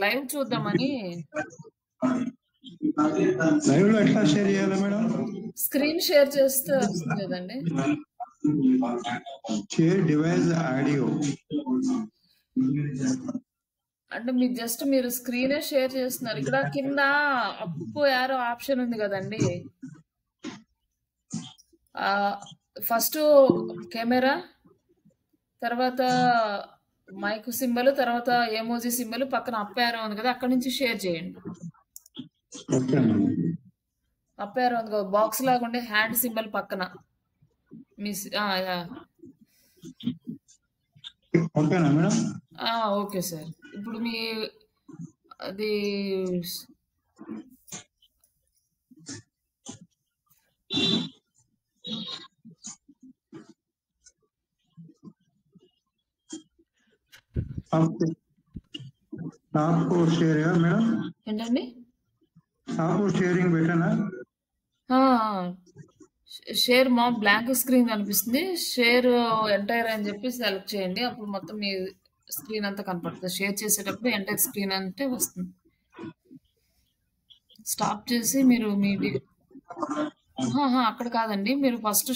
Live చూద్దామని live లో ఎట్లా షేర్ చేయాలి మేడం? స్క్రీన్ షేర్ చేస్తే వస్తుంది కదండి. షేర్ డివైస్ ఆడియో అంటే మీరు స్క్రీనే షేర్ చేస్తున్నారు. ఇక్కడ కింద అప్ యారో ఆప్షన్ ఉంది కదండి. ఫస్ట్ కెమెరా, తర్వాత మైక్ సింబల్, తర్వాత ఎమోజీ సింబల్, పక్కన అప్ యారో ఉంది కదా, అక్కడ నుంచి షేర్ చేయండి. Okay madam. అప్ యారో ఉంది కదా, బాక్స్ లాగా ఉండే హ్యాండ్ సింబల్ పక్కన మీ ఓకేనా మేడం? Okay sir. ఇప్పుడు మీ అది టాప్ షేర్ మేడం? ఏంటండి? టాప్ షేరింగ్ పెట్టానా? షేర్ మా బ్లాంక్ స్క్రీన్ కనిపిస్తుంది. షేర్ ఎంటైర్ అని చెప్పి సెలెక్ట్ చేయండి. అప్పుడు మొత్తం మీ స్క్రీన్ అంతా కనపడుతుంది. షేర్ చేసేటప్పుడు ఎంటైర్ స్క్రీన్ అంటే వస్తుంది. స్టాప్ చేసి మీరు మీ అక్కడ కాదండి, మీరు ఫస్ట్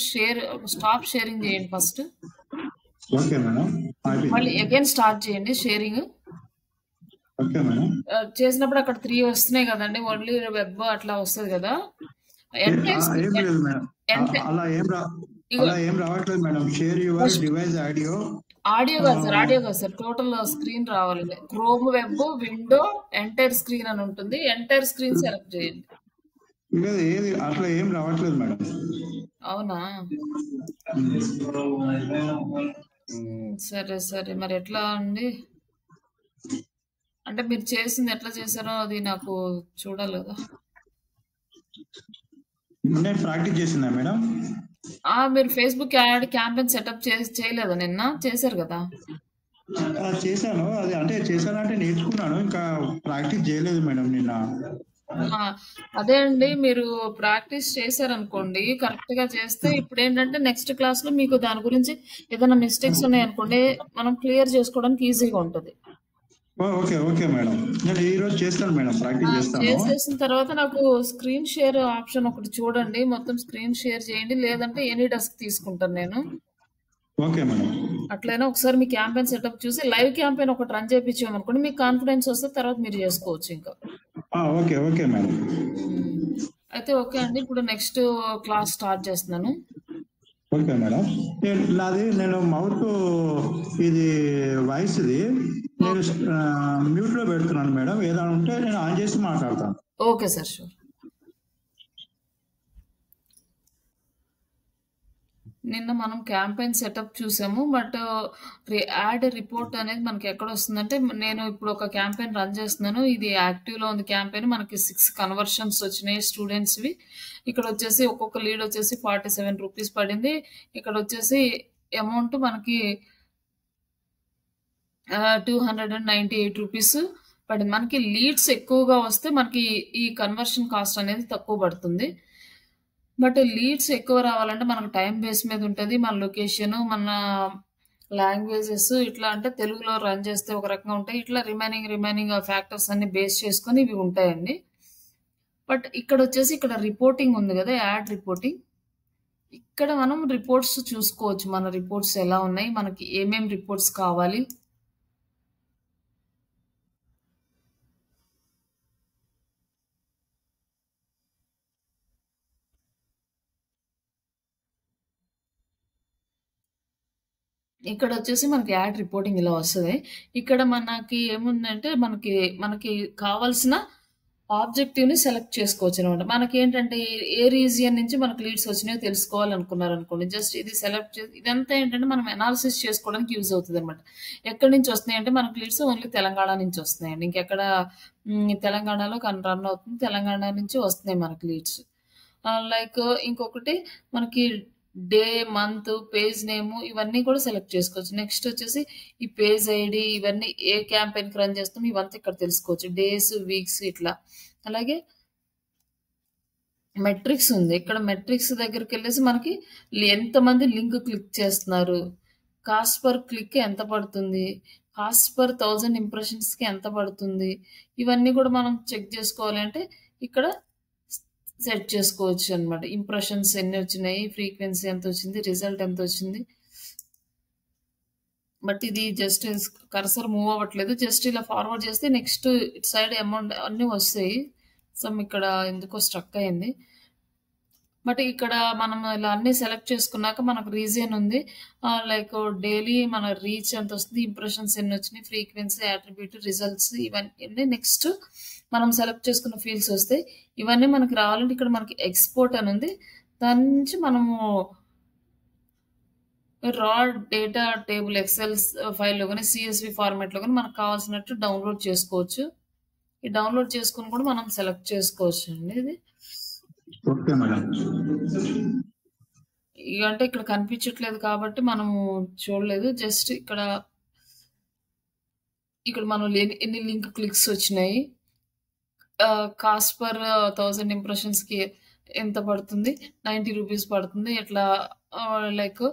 స్టాప్ షేరింగ్ చేయండి ఫస్ట్. Okay madam. మళ్ళీ అగైన్ స్టార్ట్ చేయండి షేరింగ్. Okay madam. చేసినప్పుడు అక్కడ 3 వస్తున్నాయి కదండి, ఓన్లీ వెబ్ అట్లా వస్తుంది కదా. అలా ఏం రావట్లేదు madam. Share your device audio కాదు సార్, టోటల్ స్క్రీన్ రావాలి. Chrome web, window, entire screen అని ఉంటుంది. ఎంటైర్ స్క్రీన్ సెలెక్ట్ చేయండి. ఏది అట్లా ఏం రావట్లేదు మేడం. అవునా? సరే సరే, మరి ఎట్లా అండి? అంటే మీరు చేసింది ఎట్లా చేశారో అది నాకు చూడాలి కదా. నేను ప్రాక్టీస్ చేసిందా మేడం? మీరు ఫేస్బుక్ యాడ్ క్యాంపెయిన్ సెటప్ చేయలేదా? నిన్న చేశారు కదా. చేశాను. అది అంటే చేశానంటే నేర్చుకున్నాను, ఇంకా ప్రాక్టీస్ చేయలేదు మేడం నిన్న. అదే అండి, మీరు ప్రాక్టీస్ చేశారనుకోండి, కరెక్ట్ గా చేస్తే ఇప్పుడు ఏంటంటే నెక్స్ట్ క్లాస్ లో మీకు దాని గురించి ఏదైనా మిస్టేక్స్ ఉన్నాయనుకోండి, మనం క్లియర్ చేసుకోవడానికి ఈజీగా ఉంటుంది. ఓకే ఓకే మేడం, నేను ఈ రోజు చేస్తాను మేడం, ప్రాక్టీస్ చేస్తాను. చేసేసిన తర్వాత నాకు స్క్రీన్ షేర్ ఆప్షన్ ఒకటి చూడండి, మొత్తం స్క్రీన్ షేర్ చేయండి, లేదంటే ఎనీ డెస్క్ తీసుకుంటాను నేను. Okay madam. అట్లయినా ఒకసారి మీ క్యాంపెయిన్ సెటప్ చూసి లైవ్ క్యాంపెయిన్ ఒకటి రన్ చేయించామనుకోండి, మీకు కాన్ఫిడెన్స్ వస్తే తర్వాత మీరు చేసుకోవచ్చు ఇంకా. Okay okay madam. అయితే ఓకే అండి, ఇప్పుడు నెక్స్ట్ క్లాస్ స్టార్ట్ చేస్తున్నాను. Okay madam. నేను మౌత్ ఇది వాయిస్ ఇది నేను మ్యూట్ లో పెడుతున్నాను మేడం, ఏదైనా ఉంటే నేను ఆన్ చేసి మాట్లాడతాను. Okay sir, sure. నిన్న మనం క్యాంపెయిన్ సెటప్ చూసాము, బట్ యాడ్ రిపోర్ట్ అనేది మనకి ఎక్కడ వస్తుందంటే, నేను ఇప్పుడు ఒక క్యాంపెయిన్ రన్ చేస్తున్నాను, ఇది యాక్టివ్లో ఉంది క్యాంపెయిన్, మనకి 6 కన్వర్షన్స్ వచ్చినాయి స్టూడెంట్స్వి. ఇక్కడ వచ్చేసి ఒక్కొక్క లీడ్ వచ్చేసి 47 రూపీస్ పడింది. ఇక్కడ వచ్చేసి అమౌంట్ మనకి 298 రూపీస్ పడింది. మనకి లీడ్స్ ఎక్కువగా వస్తే మనకి ఈ కన్వర్షన్ కాస్ట్ అనేది తక్కువ పడుతుంది. బట్ లీడ్స్ ఎక్కువ రావాలంటే మనకు టైం బేస్ మీద ఉంటుంది, మన లొకేషన్, మన లాంగ్వేజెస్, ఇట్లా అంటే తెలుగులో రన్ చేస్తే ఒక రకంగా ఉంటాయి, ఇట్లా రిమైనింగ్ ఫ్యాక్టర్స్ అన్ని బేస్ చేసుకొని ఇవి ఉంటాయండి. బట్ ఇక్కడ వచ్చేసి ఇక్కడ రిపోర్టింగ్ ఉంది కదా, యాడ్ రిపోర్టింగ్. ఇక్కడ మనం రిపోర్ట్స్ చూసుకోవచ్చు, మన రిపోర్ట్స్ ఎలా ఉన్నాయి, మనకి ఏమేం రిపోర్ట్స్ కావాలి. ఇక్కడ వచ్చేసి మనకి యాడ్ రిపోర్టింగ్ ఇలా వస్తుంది. ఇక్కడ మనకి ఏముందంటే మనకి కావాల్సిన ఆబ్జెక్టివ్ని సెలెక్ట్ చేసుకోవచ్చు అనమాట. మనకి ఏంటంటే ఏ రీజియన్ నుంచి మనకు లీడ్స్ వచ్చినాయో తెలుసుకోవాలనుకున్నారు అనుకోండి, జస్ట్ ఇది సెలెక్ట్ చేసి, ఇదంతా ఏంటంటే మనం అనాలిసిస్ చేసుకోవడానికి యూజ్ అవుతుంది అనమాట. ఎక్కడి నుంచి వస్తున్నాయి అంటే మనకు లీడ్స్ ఓన్లీ తెలంగాణ నుంచి వస్తున్నాయండి, ఇంకెక్కడ తెలంగాణలో రన్ అవుతుంది, తెలంగాణ నుంచి వస్తున్నాయి మనకి లీడ్స్. లైక్ ఇంకొకటి మనకి డే, మంత్, పేజ్ నేమ్ ఇవన్నీ కూడా సెలెక్ట్ చేసుకోవచ్చు. నెక్స్ట్ వచ్చేసి ఈ పేజ్ ఐడి, ఇవన్నీ ఏ క్యాంపెయిన్కి రన్ చేస్తాం ఇవంతా ఇక్కడ తెలుసుకోవచ్చు, డేస్, వీక్స్ ఇట్లా. అలాగే మెట్రిక్స్ ఉంది, ఇక్కడ మెట్రిక్స్ దగ్గరికి వెళ్ళేసి మనకి ఎంతమంది లింక్ క్లిక్ చేస్తున్నారు, కాస్ట్ పర్ క్లిక్ ఎంత పడుతుంది, కాస్ట్ పర్ 1000 ఇంప్రెషన్స్‌కి ఎంత పడుతుంది? ఇవన్నీ కూడా మనం చెక్ చేసుకోవాలి అంటే ఇక్కడ సెట్ చేసుకోవచ్చనమాట. ఇంప్రెషన్స్ ఎన్నొచ్చినాయి, ఫ్రీక్వెన్సీ ఎంతొచ్చింది, రిజల్ట్ ఎంతొచ్చింది. బట్ ఇది జస్ట్ కర్సర్ మూవ్ అవ్వట్లేదు. జస్ట్ ఇలా ఫార్వర్డ్ చేస్తే నెక్స్ట్ ఇటు సైడ్ అమౌంట్ అన్నీ వస్తాయి. సమ్ ఇక్కడ ఎందుకో స్ట్రక్ అయింది. బట్ ఇక్కడ మనం ఇలా అన్నీ సెలెక్ట్ చేసుకున్నాక మనకు రీజియన్ ఉంది. లైక్ డైలీ మన రీచ్ ఎంత వస్తుంది, ఇంప్రెషన్స్ ఎన్ని వచ్చినాయి, ఫ్రీక్వెన్సీ, అట్రిబ్యూట్, రిజల్ట్స్ ఇవన్నీ నెక్స్ట్ మనం సెలెక్ట్ చేసుకున్న ఫీల్డ్స్ వస్తాయి. ఇవన్నీ మనకి రావాలంటే ఇక్కడ మనకి ఎక్స్‌పోర్ట్ అని ఉంది. దాని నుంచి మనము రా డేటా టేబుల్ ఎక్సెల్ ఫైల్‌లో గాని, సీఎస్‌వి ఫార్మాట్‌లో గాని మనకు కావాల్సినట్టు డౌన్‌లోడ్ చేసుకోవచ్చు. ఈ డౌన్‌లోడ్ చేసుకొని కూడా మనం సెలెక్ట్ చేసుకోవచ్చండి ఇది. Okay madam. అంటే ఇక్కడ కనిపించట్లేదు కాబట్టి మనము చూడలేదు. జస్ట్ ఇక్కడ మనం ఎన్ని లింక్ క్లిక్స్ వచ్చినాయి, కాస్ట్ పర్ 1000 ఇంప్రెషన్స్‌కి ఎంత పడుతుంది, 90 రూపీస్ పడుతుంది. ఇట్లా లైక్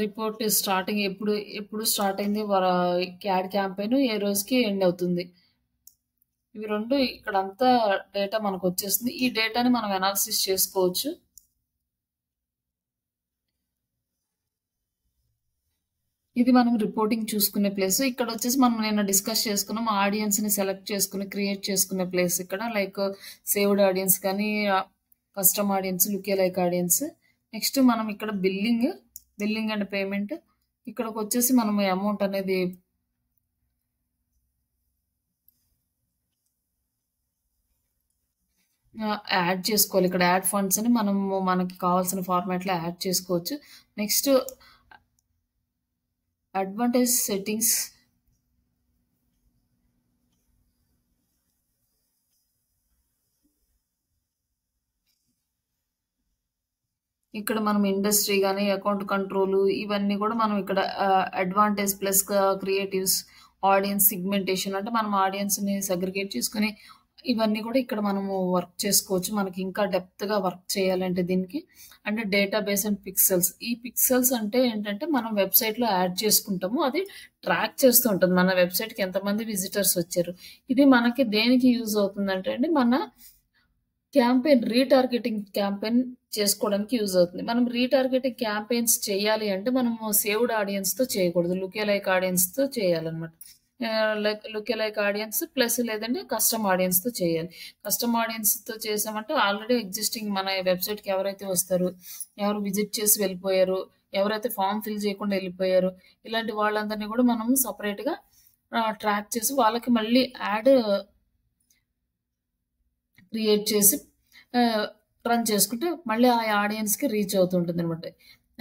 రిపోర్ట్ స్టార్టింగ్ ఎప్పుడు స్టార్ట్ అయింది, యాడ్ క్యాంపెయిన్ ఏ రోజుకి ఎండ్ అవుతుంది. ఇవి 2 ఇక్కడంతా డేటా మనకు వచ్చేస్తుంది. ఈ డేటాని మనం అనాలిసిస్ చేసుకోవచ్చు. ఇది మనం రిపోర్టింగ్ చూసుకునే ప్లేస్. ఇక్కడ వచ్చేసి మనం నిన్న డిస్కస్ చేసుకున్నాం. ఆడియన్స్‌ని సెలెక్ట్ చేసుకొని క్రియేట్ చేసుకునే ప్లేస్ ఇక్కడ. లైక్ సేవ్డ్ ఆడియన్స్ కానీ, custom audience, look like audience. Next మనం ఇక్కడ బిల్లింగ్ అండ్ పేమెంట్. ఇక్కడికి వచ్చేసి మనం అమౌంట్ అనేది యాడ్ చేసుకోవాలి. ఇక్కడ యాడ్ ఫండ్స్ అని మనము మనకి కావాల్సిన ఫార్మాట్‌లో యాడ్ చేసుకోవచ్చు. Next advantage settings. ఇక్కడ మనం ఇండస్ట్రీ గాని, అకౌంట్ కంట్రోల్ ఇవన్నీ కూడా మనం ఇక్కడ advantage plus creatives, audience segmentation అంటే మనం ఆడియన్స్‌ని సెగ్రిగేట్ చేసుకొని ఇవన్నీ కూడా ఇక్కడ మనము వర్క్ చేసుకోవచ్చు. మనకి ఇంకా డెప్త్‌గా వర్క్ చేయాలంటే దీనికి. అంటే డేటాబేస్ అండ్ పిక్సెల్స్. ఈ పిక్సెల్స్ అంటే ఏంటంటే మనం వెబ్‌సైట్‌లో యాడ్ చేసుకుంటాము. అది ట్రాక్ చేస్తూ ఉంటుంది. మన వెబ్‌సైట్‌కి ఎంతమంది విజిటర్స్ వచ్చారు. ఇది మనకి దేనికి యూజ్ అవుతుందంటే అండి, మన రీటార్గెటింగ్ క్యాంపెయిన్ చేసుకోవడానికి యూజ్ అవుతుంది. మనం రీటార్గెటింగ్ క్యాంపెయిన్స్ చేయాలి అంటే మనము సేవ్డ్ ఆడియన్స్‌తో చేయకూడదు. లైక్ ఆడియన్స్‌తో చేయాలన్నమాట. లైక్ ఆడియన్స్ ప్లస్ లేదంటే కస్టమ్ ఆడియన్స్‌తో చేయాలి. కస్టమ్ ఆడియన్స్‌తో చేసామంటే ఆల్రెడీ ఎగ్జిస్టింగ్ మన వెబ్‌సైట్‌కి ఎవరైతే వస్తారో, ఎవరు విజిట్ చేసి వెళ్ళిపోయారు, ఎవరైతే ఫార్మ్ ఫిల్ చేయకుండా వెళ్ళిపోయారు, ఇలాంటి వాళ్ళందరినీ కూడా మనం సెపరేట్‌గా ట్రాక్ చేసి వాళ్ళకి మళ్ళీ యాడ్ క్రియేట్ చేసి రన్ చేసుకుంటే మళ్ళీ ఆ ఆడియన్స్‌కి రీచ్ అవుతుంటుందనమాట.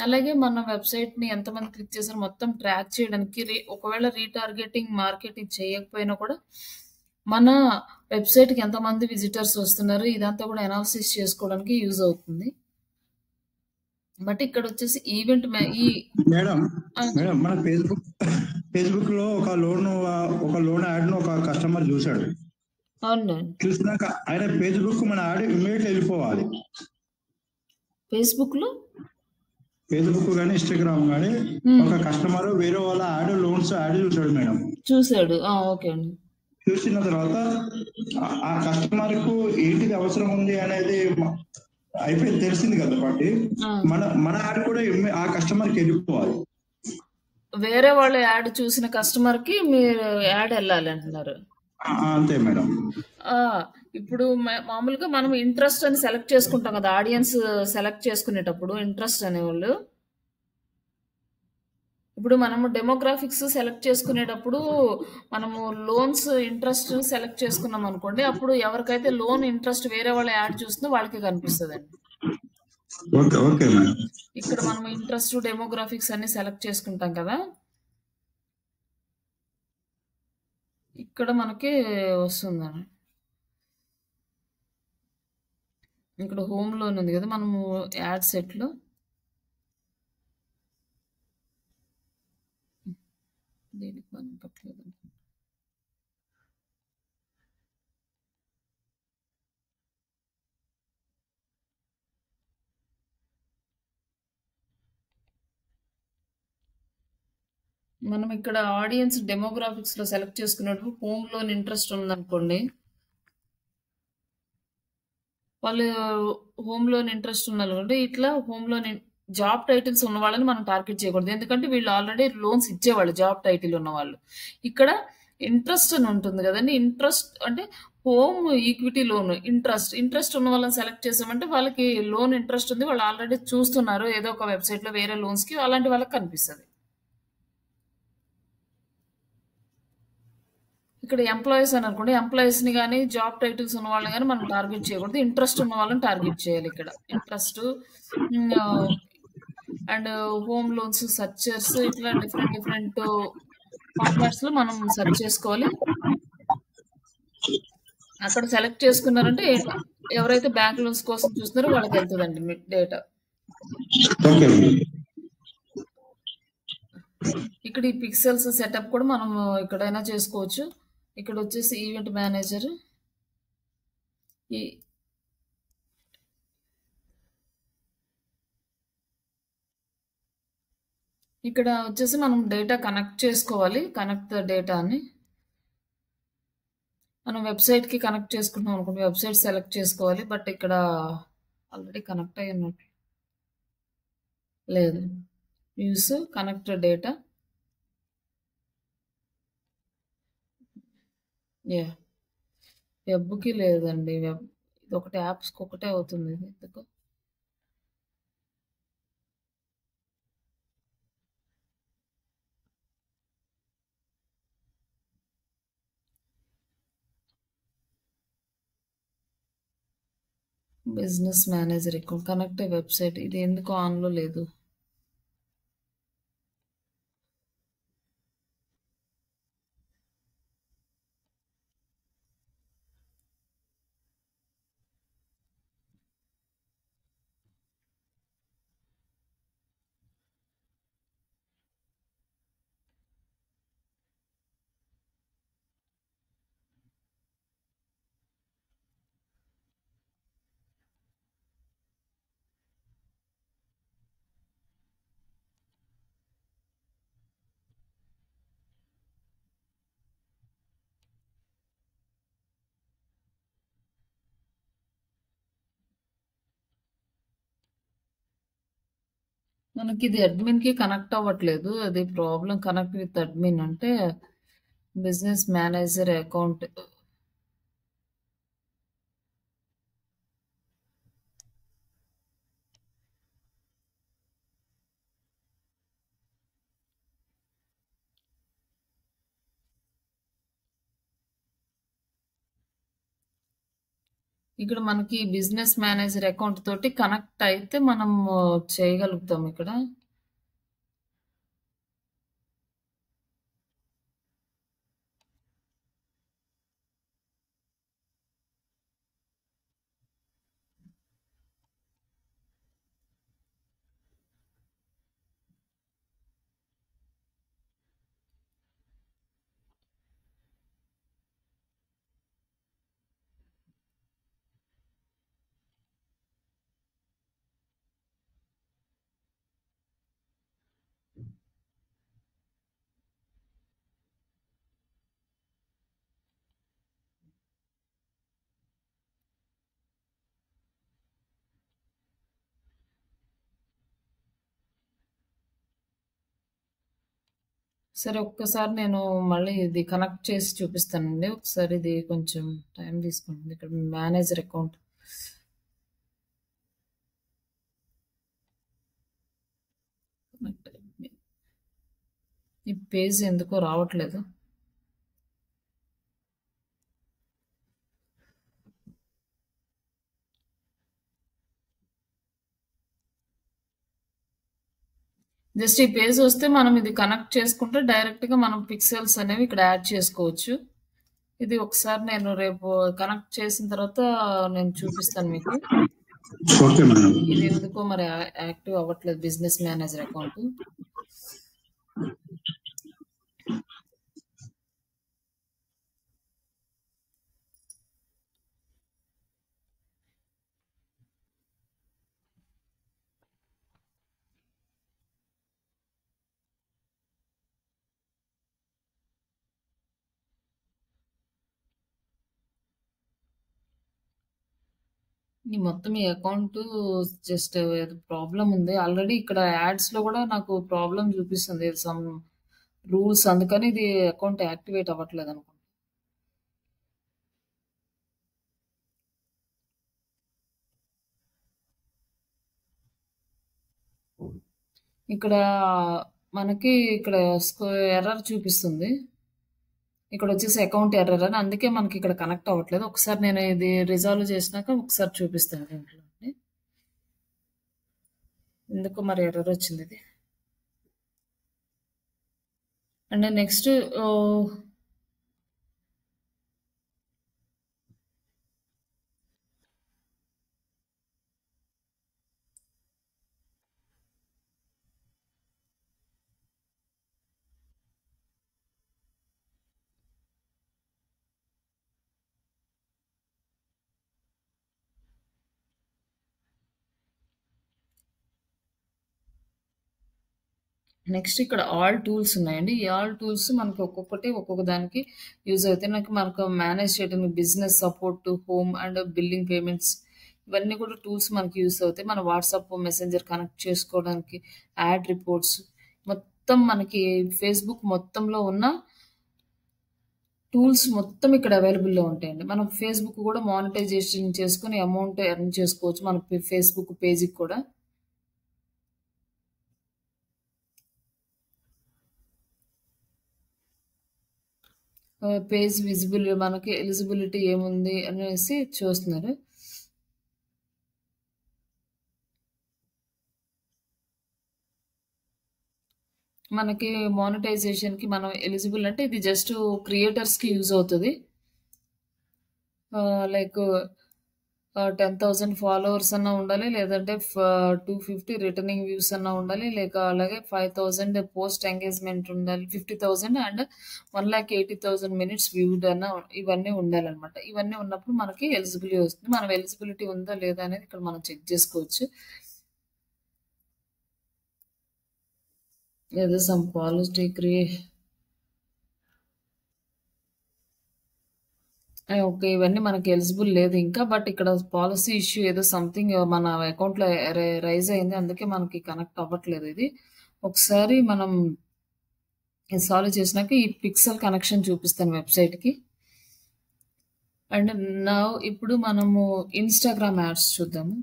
అలాగే మన వెబ్‌సైట్‌ని ఎంతమంది క్లిక్ చేశారో మొత్తం ట్రాక్ చేయడానికి ఒకవేళ రీటార్గెటింగ్ మార్కెటింగ్ చేయకపోయినా కూడా మన వెబ్‌సైట్‌కి ఎంతమంది విజిటర్స్ వస్తున్నారు ఇదంతా కూడా అనాలిసిస్ చేసుకోవడానికి యూజ్ అవుతుంది. బట్ ఇక్కడ వచ్చేసి ఈవెంట్ మేడం మన ఫేస్బుక్‌లో ఒక లోన్ యాడ్‌ను ఒక కస్టమర్ చూసాడు. అవునండి. చూసినాక ఆయన ఫేస్బుక్ మన యాడ్ ఇమ్మీడియట్‌లీ వెళ్ళిపోవాలి. ఫేస్బుక్ కానీ ఇన్‌స్టాగ్రామ్ కానీ ఒక కస్టమర్ వేరే వాళ్ళ లోన్స్ యాడ్ చూసాడు మేడం. చూసాడు. ఓకే అండి. చూసిన తర్వాత ఆ కస్టమర్ కు ఏంటిది అవసరం ఉంది అనేది అయిపోయింది, తెలిసింది కదా. బట్టి మన యాడ్ కూడా ఆ కస్టమర్కి వెళ్ళిపోవాలి. వేరే వాళ్ళ యాడ్ చూసిన కస్టమర్ కి మీరు యాడ్ వెళ్ళాలి అంటున్నారు. అంతే మేడం. ఇప్పుడు మామూలుగా మనం ఇంట్రెస్ట్ అని సెలెక్ట్ చేసుకుంటాం కదా, ఆడియన్స్ సెలెక్ట్ చేసుకునేటప్పుడు ఇంట్రెస్ట్ అనేవాళ్ళు. ఇప్పుడు మనము డెమోగ్రాఫిక్స్ సెలెక్ట్ చేసుకునేటప్పుడు మనము లోన్స్ ఇంట్రెస్ట్ సెలెక్ట్ చేసుకున్నాం అనుకోండి, అప్పుడు ఎవరికైతే లోన్ ఇంట్రెస్ట్ వేరే వాళ్ళ యాడ్ చూస్తుందో వాళ్ళకి కనిపిస్తుందండి. ఇక్కడ మనం ఇంట్రెస్ట్ డెమోగ్రాఫిక్స్ అన్ని సెలెక్ట్ చేసుకుంటాం కదా, ఇక్కడ మనకి వస్తుందండి. ఇక్కడ హోమ్ లోన్ ఉంది కదా, మనము యాడ్ సెట్లో దీనికి మనం పట్టలేదు. మనం ఇక్కడ ఆడియన్స్ డెమోగ్రాఫిక్స్‌లో సెలెక్ట్ చేసుకున్నప్పుడు హోమ్ లోన్ ఇంట్రెస్ట్ ఉందనుకోండి. వాళ్ళు హోమ్ లోన్ ఇంట్రెస్ట్ ఉన్నోళ్ళుంటే ఇట్లా హోమ్ లోన్ జాబ్ టైటిల్స్ ఉన్న వాళ్ళని మనం టార్గెట్ చేయకూడదు. ఎందుకంటే వీళ్ళు ఆల్రెడీ లోన్స్ ఇచ్చేవాళ్ళు జాబ్ టైటిల్ ఉన్నవాళ్ళు. ఇక్కడ ఇంట్రెస్ట్ అని ఉంటుంది గదండీ! ఇంట్రెస్ట్ అంటే హోమ్ ఈక్విటీ లోన్ ఇంట్రెస్ట్ ఉన్న వాళ్ళని సెలెక్ట్ చేసామంటే వాళ్ళకి లోన్ ఇంట్రెస్ట్ ఉంది. వాళ్ళు ఆల్రెడీ చూస్తున్నారు ఏదో ఒక వెబ్‌సైట్‌లో వేరే లోన్స్‌కి అలాంటి వాళ్ళకి కనిపిస్తది. ఇక్కడ ఎంప్లాయీస్ అని అనుకోండి. ఎంప్లాయీస్‌ని గాని, జాబ్ టైటిల్స్ ఉన్న వాళ్ళని గాని మనం టార్గెట్ చేయకూడదు. ఇంట్రెస్ట్ ఉన్న వాళ్ళని టార్గెట్ చేయాలి ఇక్కడ. ఇంట్రెస్ట్ ఆహ్, అండ్ హోమ్ లోన్స్ సెర్చర్స్ ఇట్లా డిఫరెంట్ డిఫరెంట్ ఫార్మాట్స్‌లో మనం సెర్చ్ చేసుకోవాలి. అక్కడ సెలెక్ట్ చేసుకున్నారంటే ఎవరైతే బ్యాంక్ లోన్స్ కోసం చూస్తున్నారో వాళ్ళకెళ్తదండి మీ డేటా. ఓకే అండి. ఇక్కడ ఈ పిక్సెల్స్ సెటప్ కూడా మనం ఎక్కడైనా చేసుకోవచ్చు. ఇక్కడొచ్చేసి ఈవెంట్ మేనేజర్ ఈ ఇక్కడ వచ్చేసి మనం డేటా కనెక్ట్ చేసుకోవాలి. కనెక్ట్ ద డేటా అని. మనం వెబ్‌సైట్‌కి కనెక్ట్ చేసుకుంటున్నాం అనుకోండి. వెబ్‌సైట్ సెలెక్ట్ చేసుకోవాలి. బట్ ఇక్కడ ఆల్రెడీ కనెక్ట్ అయ్యి ఉన్నట్టు లేదు. Use connect data. యాహ్! వెబ్‌కి లేదండి. ఇదొకటి యాప్స్‌కి ఒకటే అవుతుంది ఇది ఎందుకో. Business manager account connect website ఇది ఎందుకో ఆన్‌లో లేదు. మనకిది అడ్మిన్‌కి కనెక్ట్ అవ్వట్లేదు. అది ప్రాబ్లమ్ కనెక్ట్ విత్ అడ్మిన్ అంటే బిజినెస్ మేనేజర్ అకౌంట్ ఇక్కడ మనకి బిజినెస్ మేనేజర్ అకౌంట్ తోటి కనెక్ట్ అయితే మనం చేయగలుగుతాం ఇక్కడ. సరే ఒక్కసారి నేను మళ్ళీ ఇది కనెక్ట్ చేసి చూపిస్తానండి. ఒకసారి ఇది కొంచెం టైం తీసుకుంటుంది. ఇక్కడ మేనేజర్ అకౌంట్ కనెక్ట్ అయింది. ఈ పేజ్ ఎందుకో రావట్లేదు. జస్ట్ ఈ పేజ్ వస్తే మనం ఇది కనెక్ట్ చేసుకుంటే డైరెక్ట్‌గా మనం పిక్సెల్స్ అనేవి ఇక్కడ యాడ్ చేసుకోవచ్చు. ఇది ఒకసారి నేను రేపు కనెక్ట్ చేసిన తర్వాత నేను చూపిస్తాను మీకు. Okay madam. ఇది ఎందుకో మరి యాక్టివ్ అవ్వట్లేదు బిజినెస్ మేనేజర్ అకౌంట్. ఈ అకౌంట్ జస్ట్ ఏదో ప్రాబ్లమ్ ఉంది. ఆల్రెడీ ఇక్కడ యాడ్స్‌లో గూడా నాకు ప్రాబ్లమ్ చూపిస్తుంది. సమ్ రూల్స్ అందుకని ఇది అకౌంట్ యాక్టివేట్ అవ్వట్లేదనుకుంటా. ఇక్కడ మనకి ఇక్కడ ఎర్రర్ చూపిస్తుంది. ఇక్కడొచ్చేసి అకౌంట్ ఎర్రర్ అని. అందుకే మనకిక్కడ కనెక్ట్ అవ్వట్లేదు. ఒకసారి నేను ఇది రిజాల్వ్ చేసినాక ఒకసారి చూపిస్తాను దీంట్లో అండి. ఎందుకో మరి ఎర్రర్ వచ్చిందిది. అండ్ నెక్స్ట్ ఇక్కడ ఆల్ టూల్స్ ఉన్నాయండి. ఈ ఆల్ టూల్స్ మనకు ఒక్కొక్కటి ఒక్కొక్క దానికి యూజ్ అవుతాయి. మనకు మేనేజ్ చేయడానికి business support, home and billing payments ఇవన్నీ కూడా టూల్స్ మనకి యూజ్ అవుతాయి. మన వాట్సాప్ మెసెంజర్ కనెక్ట్ చేసుకోవడానికి, యాడ్ రిపోర్ట్స్ మొత్తం మనకి ఫేస్బుక్ మొత్తంలో ఉన్న టూల్స్ మొత్తం ఇక్కడ అవైలబుల్‌లో ఉంటాయండి. మనం ఫేస్బుక్ కూడా మానిటైజేషన్ చేసుకొని అమౌంట్ ఎర్న్ చేసుకోవచ్చు. మన ఫేస్బుక్ పేజ్‌కి కూడా. పేజ్ విజిబుల్ మనకి ఎలిజిబిలిటీ ఏముంది అనేసి చూస్తున్నారు. మనకి మానిటైజేషన్‌కి మనం ఎలిజిబుల్ అంటే ఇది జస్ట్ క్రియేటర్స్‌కి యూజ్ అవుతది. లైక్ 10,000 ఫాలోవర్స్ అన్నా ఉండాలి. లేదంటే 250 రిటర్నింగ్ వ్యూస్ అన్నా ఉండాలి. అలాగే 5,000 పోస్ట్ ఎంగేజ్‌మెంట్ ఉండాలి. 50,000 అండ్ 1,80,000 మినిట్స్ వ్యూడ్ అన్నా ఇవన్నీ ఉండాలనమాట. ఇవన్నీ ఉన్నప్పుడు మనకి ఎలిజిబిలిటీ వస్తుంది. మనం ఎలిజిబిలిటీ ఉందా లేదా అనేది ఇక్కడ మనం చెక్ చేసుకోవచ్చు. ఏదో సమ్ పాలిటీ ఓకే. ఇవన్నీ మనకి ఎలిజిబుల్ లేదు ఇంకా. బట్ ఇక్కడ పాలిసీ ఇష్యూ ఏదో సంథింగ్ మన అకౌంట్‌లో రైజ్ అయింది. అందుకే మనకి కనెక్ట్ అవ్వట్లేదు ఇది. ఒకసారి మనం ఇది సాల్వ్ చేసినాక ఈ పిక్సెల్ కనెక్షన్ చూపిస్తాను వెబ్‌సైట్‌కి. అండ్ నౌ ఇప్పుడు మనము ఇన్‌స్టాగ్రామ్ యాడ్స్ చూద్దాము.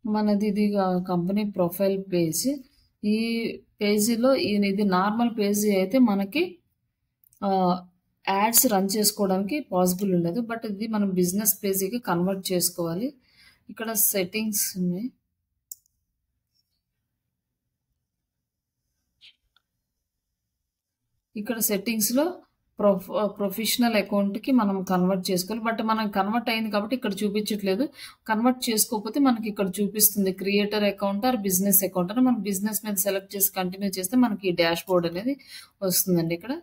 మనది ఇది కంపెనీ ప్రొఫైల్ పేజ్. ఈ పేజీలో ఇది నార్మల్ పేజీ అయితే మనకి యాడ్స్ రన్ చేసుకోవడానికి పాసిబుల్ ఉండదు. బట్ ఇది మనం బిజినెస్ పేజీకి కన్వర్ట్ చేసుకోవాలి. ఇక్కడ సెట్టింగ్స్ ఉన్నాయి. ఇక్కడ సెట్టింగ్స్‌లో ప్రొఫెషనల్ అకౌంట్‌కి మనం కన్వర్ట్ చేసుకోవాలి. బట్ మనం కన్వర్ట్ అయింది కాబట్టి ఇక్కడ చూపించట్లేదు. కన్వర్ట్ చేసుకోకపోతే మనకి ఇక్కడ చూపిస్తుంది creator account or business account అని. మనం బిజినెస్ మీద సెలెక్ట్ చేసి కంటిన్యూ చేస్తే మనకి ఈ డాష్ బోర్డ్ అనేది వస్తుందండి ఇక్కడ.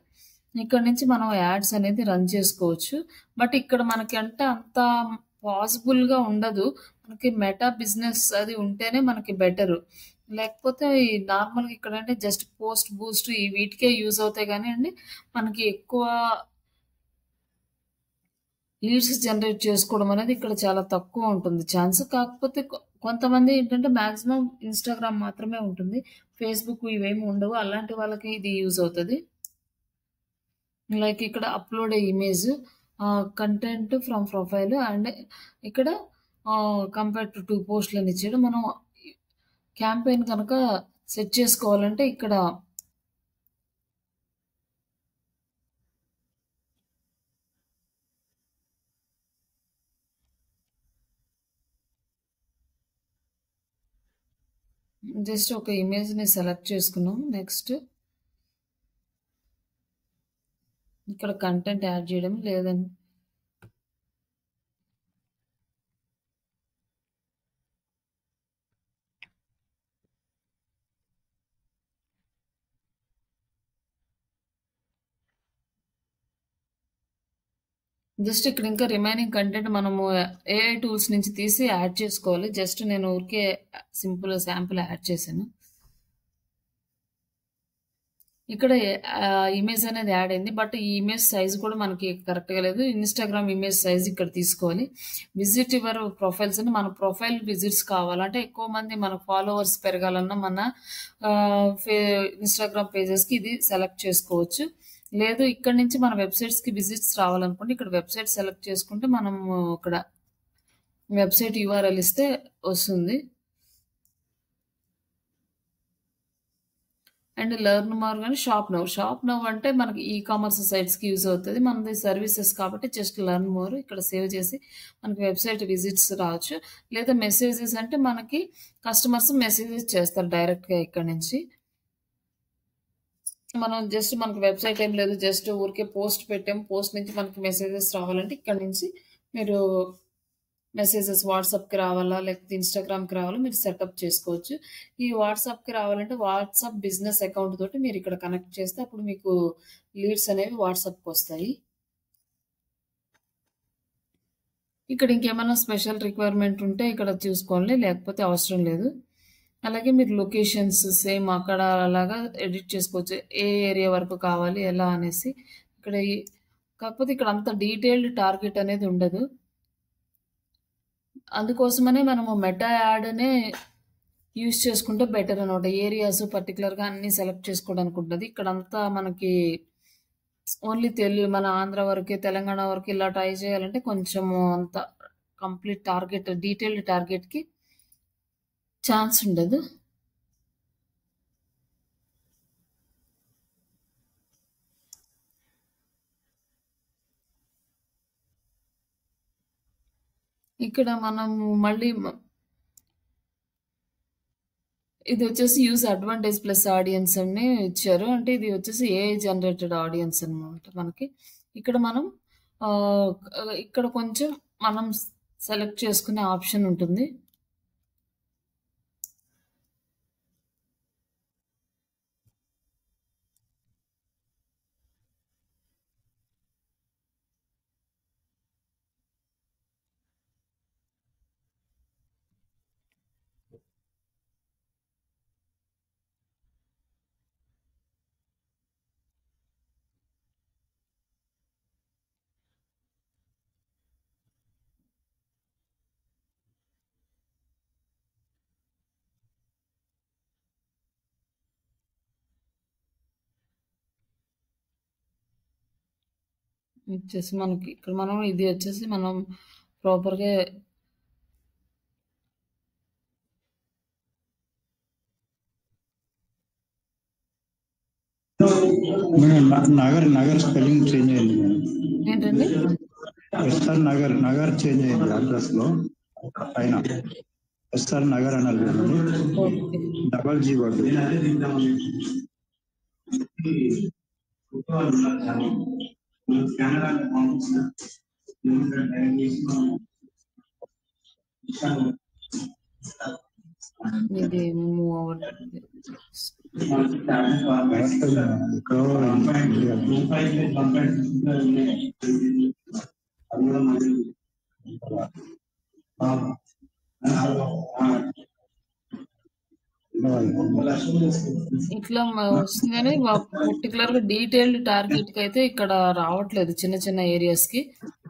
ఇక్కడ నుంచి మనం యాడ్స్ అనేది రన్ చేసుకోవచ్చు. బట్ ఇక్కడ మనకి అంటే అంత పాసిబుల్‌గా ఉండదు. మనకి మెటా బిజినెస్ అది ఉంటేనే మనకి బెటరు. లేకపోతే ఈ నార్మల్‌గా ఇక్కడంటే జస్ట్ పోస్ట్, బూస్ట్ ఈ వీటికే యూజ్ అవుతాయి గానీయండి, మనకి ఎక్కువ లీడ్స్ జనరేట్ చేసుకోవడం అనేది ఇక్కడ చాలా తక్కువ ఉంటుంది ఛాన్స్. కాకపోతే కొంతమంది ఏంటంటే మాక్సిమం ఇన్‌స్టాగ్రామ్ మాత్రమే ఉంటుంది. ఫేస్‌బుక్ ఇవేమి ఉండవు. అలాంటి వాళ్ళకి ఇది యూజ్ అవుతది. లైక్ ఇక్కడ upload image, content from profile and ఇక్కడ కంపేర్ టు 2 పోస్ట్‌లని ఇచ్చాడు. మనం క్యాంపెయిన్ కనుక సెట్ చేసుకోవాలంటే ఇక్కడ జస్ట్ ఒక ఇమేజ్‌ని సెలెక్ట్ చేసుకున్నాం. నెక్స్ట్ ఇక్కడ కంటెంట్ యాడ్ చేయడం లేదంటే జస్ట్ ఇక్కడ ఇంకా రిమైనింగ్ కంటెంట్ మనము ఏఐ టూల్స్ నుంచి తీసి యాడ్ చేసుకోవాలి. జస్ట్ నేను ఊరికే సింపుల్ శాంపుల్ యాడ్ చేశాను. ఇక్కడ ఇమేజ్ అనేది యాడ్ అయింది. బట్ ఈ ఇమేజ్ సైజ్ కూడా మనకి కరెక్ట్‌గా లేదు. ఇన్‌స్టాగ్రామ్ ఇమేజ్ సైజ్ ఇక్కడ తీసుకోవాలి. విజిట్ యువర్ ప్రొఫైల్స్ అని మన ప్రొఫైల్ విజిట్స్ కావాలంటే ఎక్కువ మంది మన ఫాలోవర్స్ పెరగాలన్నా మన ఇన్‌స్టాగ్రామ్ పేజెస్‌కి ఇది సెలెక్ట్ చేసుకోవచ్చు. లేదు ఇక్కడ నుంచి మన వెబ్‌సైట్స్‌కి విజిట్స్ రావాలనుకోండి ఇక్కడ వెబ్‌సైట్ సెలెక్ట్ చేసుకుంటే మనము ఇక్కడ వెబ్‌సైట్ యూఆర్ఎల్ ఇస్తే వస్తుంది. అండ్ లెర్న్ మోర్ గాని షాప్ నౌ అంటే మనకి ఈ కామర్స్ సైట్స్‌కి యూజ్ అవుతది. మనది సర్వీసెస్ కాబట్టి జస్ట్ లెర్న్ మోర్ ఇక్కడ సేవ్ చేసి మనకి వెబ్‌సైట్ విజిట్స్ రావచ్చు. లేదా మెసేజెస్ అంటే మనకి కస్టమర్స్ మెసేజెస్ చేస్తారు డైరెక్ట్‌గా ఇక్కడి నుంచి. మనం జస్ట్ మనకి వెబ్‌సైట్ ఏం లేదు. జస్ట్ ఊరికే పోస్ట్ పెట్టాము. పోస్ట్ నుంచి మనకి మెసేజెస్ రావాలంటే ఇక్కడి నుంచి మీరు మెసేజెస్ వాట్సాప్‌కి రావాలా? లేకపోతే ఇన్‌స్టాగ్రామ్‌కి రావాలా? మీరు సెటప్ చేసుకోవచ్చు. ఈ వాట్సాప్‌కి రావాలంటే వాట్సాప్ బిజినెస్ అకౌంట్ తోటి మీరిక్కడ కనెక్ట్ చేస్తే అప్పుడు మీకు లీడ్స్ అనేవి వాట్సాప్‌కొస్తాయి. ఇక్కడ ఇంకేమైనా స్పెషల్ రిక్వైర్మెంట్ ఉంటే ఇక్కడ చూసుకోండి. లేకపోతే అవసరం లేదు. అలాగే మీరు లొకేషన్స్ సేమ్ అక్కడ అలాగా ఎడిట్ చేసుకోవచ్చు. ఏ ఏరియా వరకు కావాలి ఎలా అనేసి. ఇక్కడ కాకపోతే ఇక్కడ అంత డీటెయిల్డ్ టార్గెట్ అనేది ఉండదు. అందుకోసమనే మనము మెటా యాడ్‌నే యూజ్ చేసుకుంటే బెటర్ అనమాట. ఏరియాస్ పర్టిక్యులర్‌గా అన్నీ సెలెక్ట్ చేసుకోవడానికి ఉంటది. ఇక్కడంతా మనకి ఓన్లీ మన ఆంధ్ర వరకే, తెలంగాణ వరకు ఇలా ట్రై చేయాలంటే కొంచెము అంత కంప్లీట్ టార్గెట్ డీటెయిల్డ్ టార్గెట్‌కి ఛాన్స్ ఉండదు. ఇక్కడ మనము మళ్ళీ ఇది వచ్చేసి యూజ్ అడ్వాంటేజ్ ప్లస్ ఆడియన్స్ అని ఇచ్చారు. అంటే ఇది వచ్చేసి ఏఐ జనరేటెడ్ ఆడియన్స్ అనమాట మనకి. ఇక్కడ మనం ఆహ్, ఇక్కడ కొంచెం మనం సెలెక్ట్ చేసుకునే ఆప్షన్ ఉంటుంది. వచ్చేసి మనకి ఇక్కడ మనం ఇది వచ్చేసి మనం ప్రాపర్‌గా మేడం నగర్ స్పెల్లింగ్ చేంజ్ అయింది మేడం. ఏంటండి? ఎస్ఆర్ నగర్ చేంజ్ అయింది అడ్రస్ లో పైన. ఎస్ఆర్ నగర్ అన్నారు కదండి. ఓకే. Double G word. ఇది మూవ్ అవ్వట్లేదు. ఇట్లా వస్తుంది కానీ పర్టికులర్‌గా డీటెయిల్డ్ టార్గెట్‌కి అయితే ఇక్కడ రావట్లేదు చిన్న చిన్న ఏరియాస్‌కి.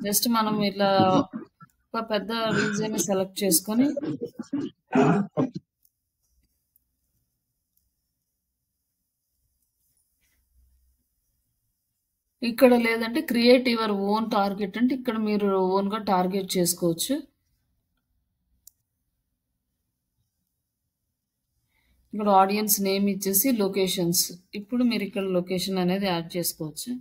జస్ట్ మనం ఇట్లా ఒక పెద్ద రీజియన్‌ని సెలెక్ట్ చేసుకొని ఇక్కడ లేదంటే క్రియేట్ యువర్ ఓన్ టార్గెట్ అంటే ఇక్కడ మీరు ఓన్‌గా టార్గెట్ చేసుకోవచ్చు. ఇక్కడ ఆడియన్స్ నేమ్ ఇచ్చేసి లొకేషన్స్. ఇప్పుడు మీరు ఇక్కడ లొకేషన్ అనేది యాడ్ చేసుకోవచ్చు.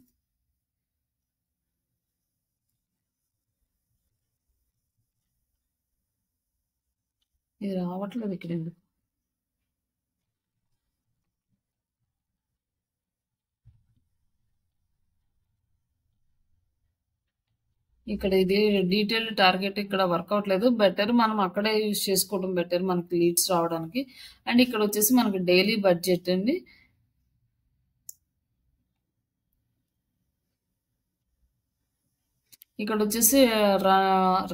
ఇది రావట్లేదు ఇక్కడ ఎందుకు? ఇక్కడ ఇది డీటెయిల్డ్ టార్గెట్ ఇక్కడ వర్కౌట్ లేదు. బెటర్ మనం అక్కడే యూజ్ చేసుకోవడం బెటర్ మనకి లీడ్స్ రావడానికి. అండ్ ఇక్కడ వచ్చేసి మనకి డైలీ బడ్జెట్ అండి. ఇక్కడ వచ్చేసి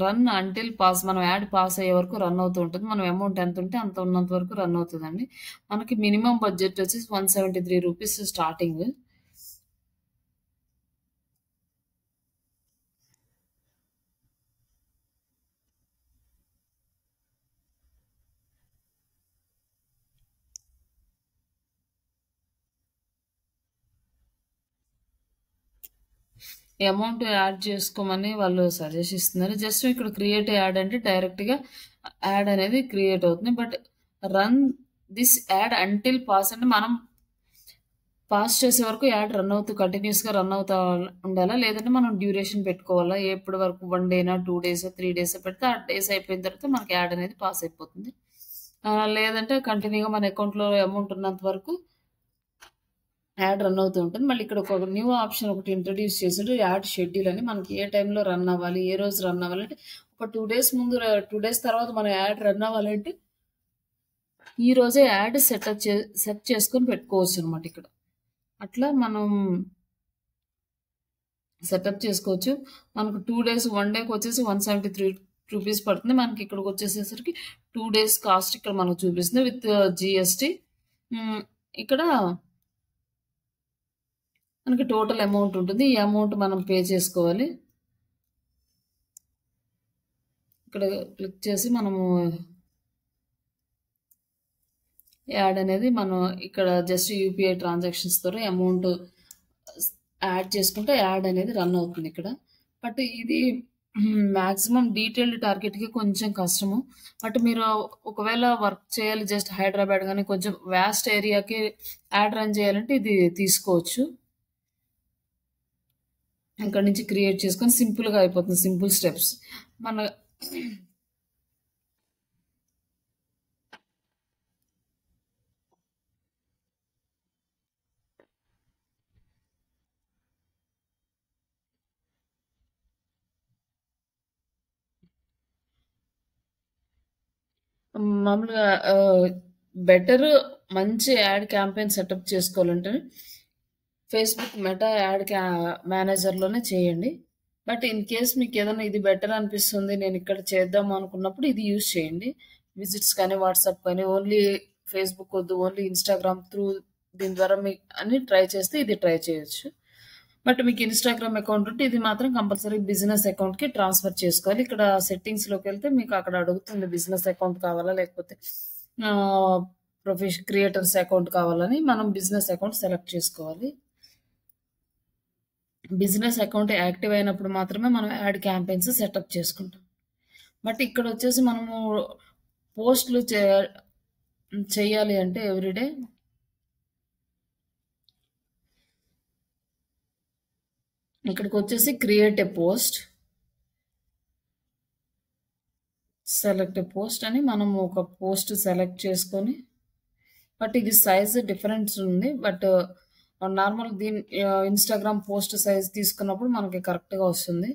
రన్ అంటిల్ పాస్, మనం యాడ్ పాస్ అయ్యే వరకు రన్ అవుతూ ఉంటుంది. మనం అమౌంట్ ఎంత ఉంటే అంత ఉన్నంత వరకు రన్ అవుతుందండి. మనకి మినిమం బడ్జెట్ వచ్చేసి 173 రూపీస్ స్టార్టింగ్. అమౌంట్ యాడ్ చేసుకోమని వాళ్ళు సజెస్ట్ ఇస్తున్నారు. జస్ట్ ఇక్కడ క్రియేట్ యాడ్ అంటే డైరెక్ట్గా యాడ్ అనేది క్రియేట్ అవుతుంది. But run this add until pass అంటే మనం పాస్ చేసే వరకు యాడ్ రన్ అవుతూ కంటిన్యూస్గా రన్ అవుతా ఉండాలా, లేదంటే మనం డ్యూరేషన్ పెట్టుకోవాలా, ఎప్పటి వరకు 1 డేనా 2 డేస్ 3 డేస్ పెడితే ఆ డేస్ అయిపోయిన తర్వాత మనకి యాడ్ అనేది పాస్ అయిపోతుంది. లేదంటే కంటిన్యూగా మన అకౌంట్లో అమౌంట్ ఉన్నంత వరకు యాడ్ రన్ అవుతూ ఉంటుంది. మళ్ళీ ఇక్కడ ఒక న్యూ ఆప్షన్ ఒకటి ఇంట్రడ్యూస్ చేసారు, యాడ్ షెడ్యూల్ అని. మనకి ఏ టైంలో రన్ అవ్వాలి, ఏ రోజు రన్ అవ్వాలంటే ఒక 2 డేస్ ముందు 2 డేస్ తర్వాత మన యాడ్ రన్ అవ్వాలంటే ఈ రోజే యాడ్ సెట్ చేసుకొని పెట్టుకోవచ్చు అనమాట. ఇక్కడ అట్లా మనం సెటప్ చేసుకోవచ్చు. మనకు 2 డేస్ 1 డేకి వచ్చేసి 173 రూపీస్ పడుతుంది. మనకి ఇక్కడికి వచ్చేసేసరికి 2 డేస్ కాస్ట్ ఇక్కడ మనకు చూపిస్తుంది విత్ జిఎస్టీ. ఇక్కడ మనకి టోటల్ అమౌంట్ ఉంటుంది. ఈ అమౌంట్ మనం పే చేసుకోవాలి. ఇక్కడ క్లిక్ చేసి మనము యాడ్ అనేది మనం ఇక్కడ జస్ట్ యూపీఐ ట్రాన్సాక్షన్స్ ద్వారా అమౌంట్ యాడ్ చేసుకుంటే యాడ్ అనేది రన్ అవుతుంది ఇక్కడ. బట్ ఇది మ్యాక్సిమం డీటెయిల్డ్ టార్గెట్కి కొంచెం కష్టము. బట్ మీరు ఒకవేళ వర్క్ చేయాలి జస్ట్ హైదరాబాద్ కానీ కొంచెం వ్యాస్ట్ ఏరియాకి యాడ్ రన్ చేయాలంటే ఇది తీసుకోవచ్చు. ఇక్కడ నుంచి క్రియేట్ చేసుకొని సింపుల్గా అయిపోతుంది, సింపుల్ స్టెప్స్. మన మామూలుగా బెటర్ మంచి యాడ్ క్యాంపెయిన్ సెటప్ చేసుకోవాలంటే ఫేస్బుక్ మెటా యాడ్ మేనేజర్లోనే చేయండి. బట్ ఇన్ కేస్ మీకు ఏదైనా ఇది బెటర్ అనిపిస్తుంది, నేను ఇక్కడ చేద్దాం అనుకున్నప్పుడు ఇది యూజ్ చేయండి. విజిట్స్ కానీ వాట్సాప్ కానీ ఓన్లీ ఫేస్బుక్ వద్దు, ఓన్లీ ఇన్స్టాగ్రామ్ త్రూ దీని ద్వారా మీకు అని ట్రై చేస్తే ఇది ట్రై చేయొచ్చు. బట్ మీకు ఇన్స్టాగ్రామ్ అకౌంట్ ఉంటే ఇది మాత్రం కంపల్సరీ బిజినెస్ అకౌంట్కి ట్రాన్స్ఫర్ చేసుకోవాలి. ఇక్కడ సెట్టింగ్స్లోకి వెళ్తే మీకు అక్కడ అడుగుతుంది బిజినెస్ అకౌంట్ కావాలా లేకపోతే క్రియేటర్స్ అకౌంట్ కావాలని. మనం బిజినెస్ అకౌంట్ సెలెక్ట్ చేసుకోవాలి. బిజినెస్ అకౌంట్ యాక్టివ్ అయినప్పుడు మాత్రమే మనం యాడ్ క్యాంపెయిన్స్ సెటప్ చేసుకుంటాం. బట్ ఇక్కడ వచ్చేసి మనము పోస్టులు చేయాలి అంటే ఎవ్రీడే ఇక్కడికి వచ్చేసి create a post, select A post అని మనం ఒక పోస్ట్ సెలెక్ట్ చేసుకొని, బట్ ఇది సైజ్ డిఫరెన్స్ ఉంది. బట్ నార్మల్ దీని ఇన్స్టాగ్రామ్ పోస్ట్ సైజ్ తీసుకున్నప్పుడు మనకి కరెక్ట్గా వస్తుంది.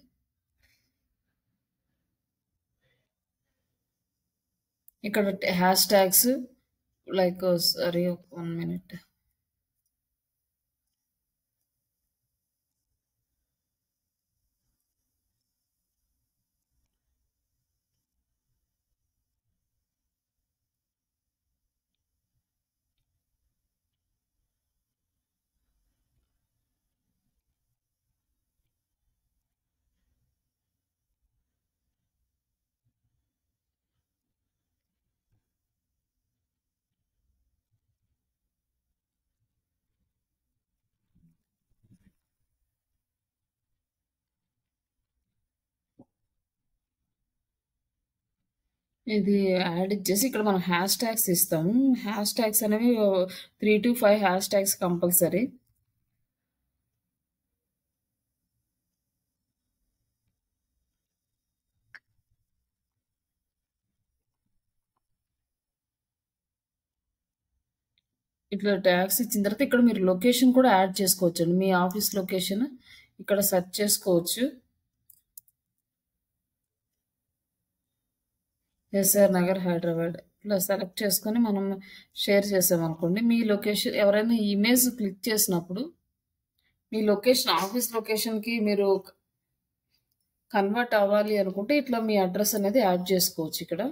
ఇక్కడ hash tags like sorry 1 minute. ఇది యాడ్ ఇచ్చేసి ఇక్కడ మనం హ్యాష్ ట్యాగ్స్ ఇస్తాము. హ్యాష్ ట్యాగ్స్ అనేవి 3 to 5 హ్యాష్ ట్యాగ్స్ కంపల్సరీ. ఇట్లా ట్యాగ్స్ ఇచ్చిన తర్వాత ఇక్కడ మీరు లొకేషన్ కూడా యాడ్ చేసుకోవచ్చు అండి. మీ ఆఫీస్ లొకేషన్ ఇక్కడ సెర్చ్ చేసుకోవచ్చు. ఎస్ఆర్ నగర్ హైదరాబాద్ ఇట్లా సెలెక్ట్ చేసుకొని మనం షేర్ చేసామనుకోండి, మీ లొకేషన్ ఎవరైనా ఈ ఇమేజ్ క్లిక్ చేసినప్పుడు మీ లొకేషన్ ఆఫీస్ లొకేషన్కి మీరు కన్వర్ట్ అవ్వాలి అనుకుంటే ఇట్లా మీ అడ్రస్ అనేది యాడ్ చేసుకోవచ్చు ఇక్కడ.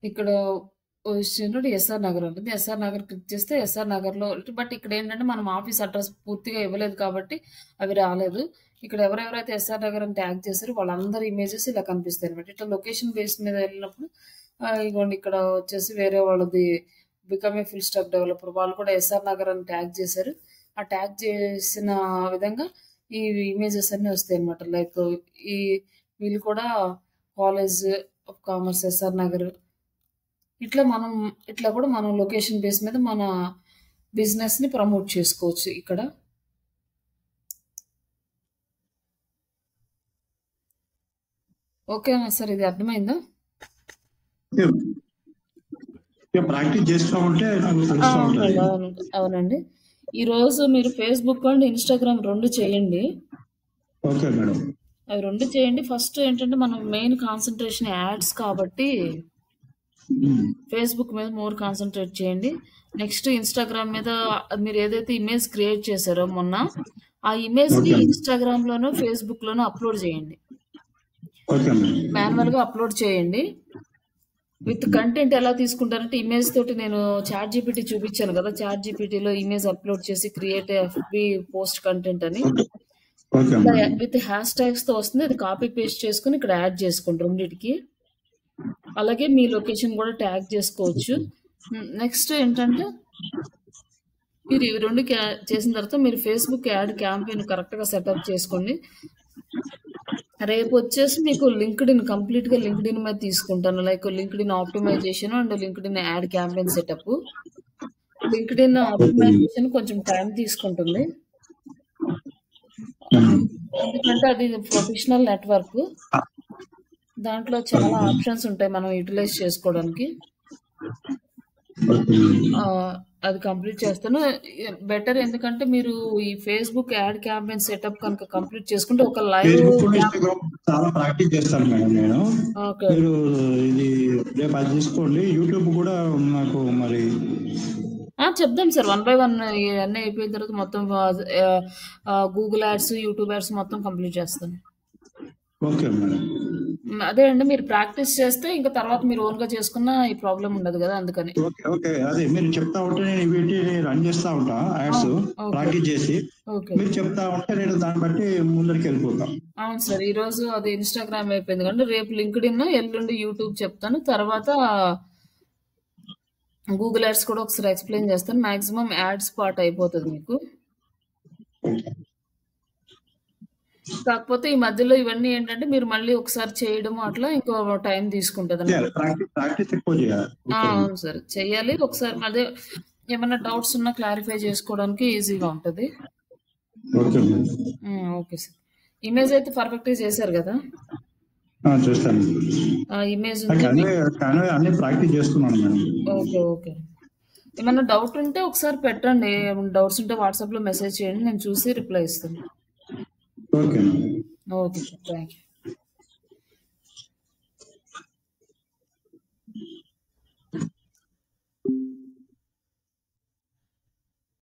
ఇక్కడ వచ్చినప్పుడు ఎస్ఆర్ నగర్ ఉంటుంది. ఎస్ఆర్ నగర్ క్లిక్ చేస్తే ఎస్ఆర్ నగర్లో, బట్ ఇక్కడ ఏంటంటే మనం ఆఫీస్ అడ్రస్ పూర్తిగా ఇవ్వలేదు కాబట్టి అవి రాలేదు. ఇక్కడ ఎవరెవరైతే ఎస్ఆర్ నగర్ అని ట్యాగ్ చేశారో వాళ్ళందరి ఇమేజెస్ ఇలా కనిపిస్తాయి అనమాట. ఇట్లా లొకేషన్ బేస్ మీద వెళ్ళినప్పుడు ఇదిగోండి ఇక్కడ వచ్చేసి వేరే వాళ్ళది become a full stack developer, వాళ్ళు కూడా ఎస్ఆర్ నగర్ అని ట్యాగ్ చేశారు. ఆ ట్యాగ్ చేసిన విధంగా ఈ ఇమేజెస్ అన్నీ వస్తాయి అనమాట. లైక్ ఈ వీళ్ళు కూడా college of commerce SR Nagar, ఇట్లా కూడా మనం లొకేషన్ బేస్ మీద మన బిజినెస్ ని ప్రమోట్ చేసుకోవచ్చు ఇక్కడ. ఓకేనా సార్, ఇది అర్థమైందా? ప్రాక్టీస్ చేస్తూ ఉంటే నాకు తెలుస్తూ ఉంటుంది. అవునండి. ఈ రోజు మీరు ఫేస్బుక్ అండ్ ఇన్స్టాగ్రామ్ 2 చేయండి. Okay madam. అవి 2 చేయండి. ఫస్ట్ ఏంటంటే మనం మెయిన్ కాన్సన్ట్రేషన్ యాడ్స్ కాబట్టి ఫేస్బుక్ మీద మోర్ కాన్సన్ట్రేట్ చేయండి. నెక్స్ట్ ఇన్స్టాగ్రామ్ మీద మీరు ఏదైతే ఇమేజ్ క్రియేట్ చేశారో మొన్న, ఆ ఇమేజ్ ని ఇన్స్టాగ్రామ్ లోనో ఫేస్బుక్ లోనో అప్లోడ్ చేయండి. మాన్యువల్ గా అప్లోడ్ చేయండి. విత్ కంటెంట్ ఎలా తీసుకుంటారంటే, ఇమేజ్ తోటి నేను చాట్ జీపీటీ చూపించాను కదా, చాట్ జీపీటీలో ఇమేజ్ అప్లోడ్ చేసి క్రియేట్ ఎఫ్బి పోస్ట్ కంటెంట్ అని విత్ హ్యాష్ ట్యాగ్స్ తో వస్తుంది. అది కాపీ పేస్ట్ చేసుకుని ఇక్కడ యాడ్ చేసుకోండి రెండింటికి. అలాగే మీ లొకేషన్ కూడా ట్యాగ్ చేసుకోవచ్చు. నెక్స్ట్ ఏంటంటే మీరు ఇవి 2 చేసిన తర్వాత మీరు ఫేస్బుక్ యాడ్ క్యాంపెయిన్ కరెక్ట్ గా సెటప్ చేసుకోండి. రేపు వచ్చేసి మీకు లింక్డ్ఇన్ కంప్లీట్ గా లింక్డ్ఇన్ మీద తీసుకుంటాను. Like LinkedIn optimization and LinkedIn ad campaign setup. LinkedIn optimization కొంచెం టైం తీసుకుంటుంది, ఎందుకంటే అది ప్రొఫెషనల్ నెట్వర్క్. దాంట్లో చాలా ఆప్షన్స్ ఉంటాయి మనం యూటిలైజ్ చేసుకోవడానికి. అది కంప్లీట్ చేస్తాను బెటర్, ఎందుకంటే మీరు ఈ ఫేస్బుక్ యాడ్ క్యాంపెయిన్ సెటప్ కనుక కంప్లీట్ చేసుకుంటే ఒక లైవ్ చాలా ప్రాక్టీస్ చేస్తాను మేడం నేను. మీరు ఇది రేపు అది తీసుకోండి. యూట్యూబ్ కూడా నాకు మరి చెప్దాం సార్, 1 by 1 అన్నీ అయిపోయిన తర్వాత మొత్తం గూగుల్ యాడ్స్ యూట్యూబ్ యాడ్స్ మొత్తం కంప్లీట్ చేస్తాను. Okay madam. అదే అండి, మీరు ప్రాక్టీస్ చేస్తే ఇంకా తర్వాత మీరు ఓన్ గా చేసుకున్న ఈ ప్రాబ్లం ఉండదు కదా, అందుకని. ఓకే అదే మీరు చెప్తా ఉంటే నేను వీటిని రన్ చేస్తా ఉంటా యాడ్స్ ప్రాక్టీస్ చేసి, మీరు చెప్తా ఉంటే నేను దాన్ని బట్టి ముందరికి వెళ్ళిపోతాం. అవును సార్, ఈ రోజు అది ఇన్స్టాగ్రామ్ అయిపోయింది కంటే రేపు లింక్డ్ఇన్, ఎల్లుండి యూట్యూబ్ చెప్తాను. తర్వాత గూగుల్ యాడ్స్ కూడా ఒకసారి ఎక్స్ప్లెయిన్ చేస్తాను. మాక్సిమం యాడ్స్ పార్ట్ అయిపోతుంది మీకు. కాకపోతే ఈ మధ్యలో ఇవన్నీ ఏంటంటే మీరు మళ్ళీ ఒకసారి చేయడం అట్లా ఇంకో టైం తీసుకుంటుంది. అవును సార్, చెయ్యాలి ఒకసారి. అదే ఏమైనా డౌట్స్ ఉన్నా క్లారిఫై చేసుకోవడానికి ఈజీగా ఉంటుంది. ఓకే సార్, ఇమేజ్ అయితే పర్ఫెక్ట్ గా చేశారు కదా? Image okay okay. ఏమైనా డౌట్ ఉంటే ఒకసారి పెట్టండి. డౌట్స్ ఉంటే వాట్సాప్ లో మెసేజ్ చేయండి, నేను చూసి రిప్లై ఇస్తాను. Okay okay sir, thank you.